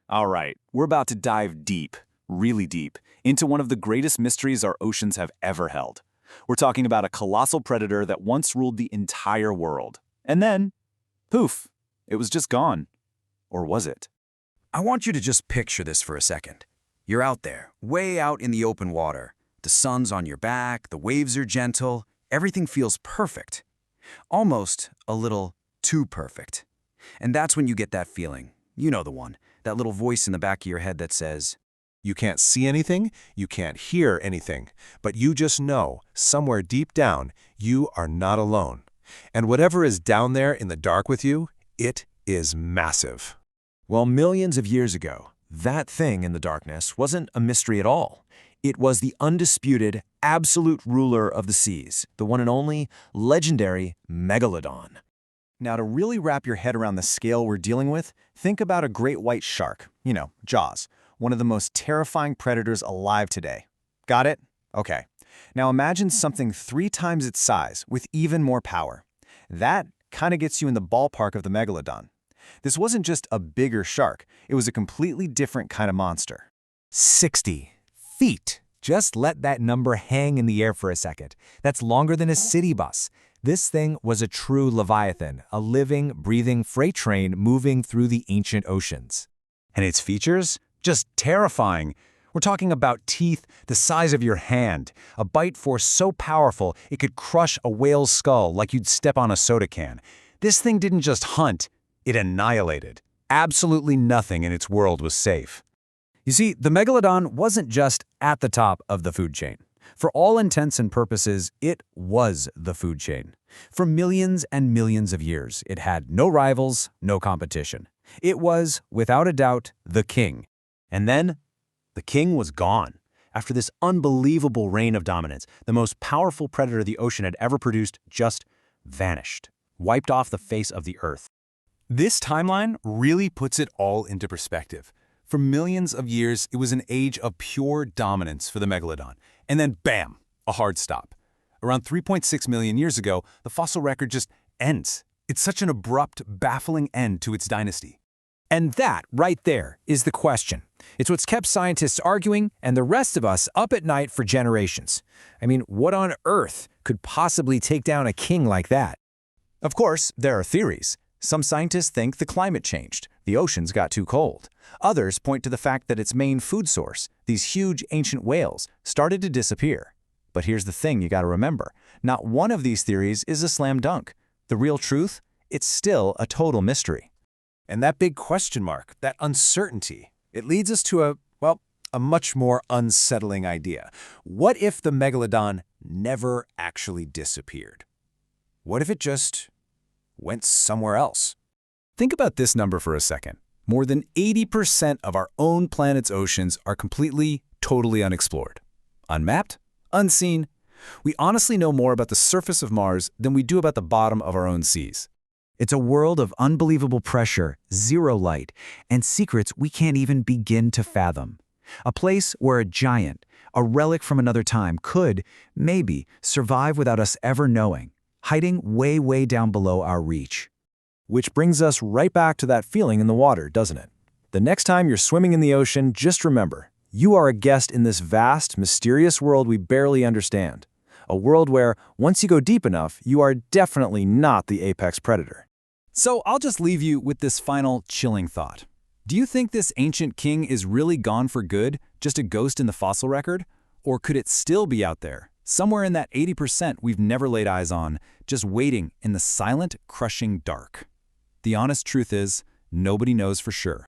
All right, we're about to dive deep, really deep, into one of the greatest mysteries our oceans have ever held. We're talking about a colossal predator that once ruled the entire world. And then, poof, it was just gone. Or was it? I want you to just picture this for a second. You're out there, way out in the open water. The sun's on your back, the waves are gentle, everything feels perfect. Almost a little too perfect. And that's when you get that feeling. You know the one, that little voice in the back of your head that says, You can't see anything, you can't hear anything, but you just know, somewhere deep down, you are not alone. And whatever is down there in the dark with you, it is massive. Well, millions of years ago, that thing in the darkness wasn't a mystery at all. It was the undisputed, absolute ruler of the seas, the one and only legendary Megalodon. Now, to really wrap your head around the scale we're dealing with, think about a great white shark, Jaws, one of the most terrifying predators alive today. Got it? Okay. Now imagine something 3 times its size with even more power. That kind of gets you in the ballpark of the Megalodon. This wasn't just a bigger shark, it was a completely different kind of monster. 60 feet. Just let that number hang in the air for a second. That's longer than a city bus. This thing was a true leviathan, a living, breathing freight train moving through the ancient oceans. and its features? Just terrifying. We're talking about teeth the size of your hand, a bite force so powerful it could crush a whale's skull like you'd step on a soda can. This thing didn't just hunt, it annihilated. Absolutely nothing in its world was safe. You see, the Megalodon wasn't just at the top of the food chain. For all intents and purposes, it was the food chain. For millions and millions of years, it had no rivals, no competition. It was, without a doubt, the king. And then, the king was gone. After this unbelievable reign of dominance, the most powerful predator the ocean had ever produced just vanished, wiped off the face of the earth. This timeline really puts it all into perspective. For millions of years, it was an age of pure dominance for the Megalodon. And then, bam, a hard stop. Around 3.6 million years ago, the fossil record just ends. It's such an abrupt, baffling end to its dynasty. And that, right there, is the question. It's what's kept scientists arguing and the rest of us up at night for generations. I mean, what on earth could possibly take down a king like that? Of course, there are theories. Some scientists think the climate changed, the oceans got too cold. Others point to the fact that its main food source, these huge ancient whales, started to disappear. But here's the thing you gotta remember. Not one of these theories is a slam dunk. The real truth? It's still a total mystery. And that big question mark, that uncertainty, it leads us to a much more unsettling idea. What if the Megalodon never actually disappeared? What if it just went somewhere else? Think about this number for a second. More than 80% of our own planet's oceans are completely, totally unexplored. Unmapped? Unseen? We honestly know more about the surface of Mars than we do about the bottom of our own seas. It's a world of unbelievable pressure, zero light, and secrets we can't even begin to fathom. A place where a giant, a relic from another time, could, maybe, survive without us ever knowing, hiding way, way down below our reach. Which brings us right back to that feeling in the water, doesn't it? The next time you're swimming in the ocean, just remember, you are a guest in this vast, mysterious world we barely understand. A world where, once you go deep enough, you are definitely not the apex predator. So I'll just leave you with this final chilling thought. Do you think this ancient king is really gone for good, just a ghost in the fossil record? Or could it still be out there, somewhere in that 80% we've never laid eyes on, just waiting in the silent, crushing dark? The honest truth is, nobody knows for sure.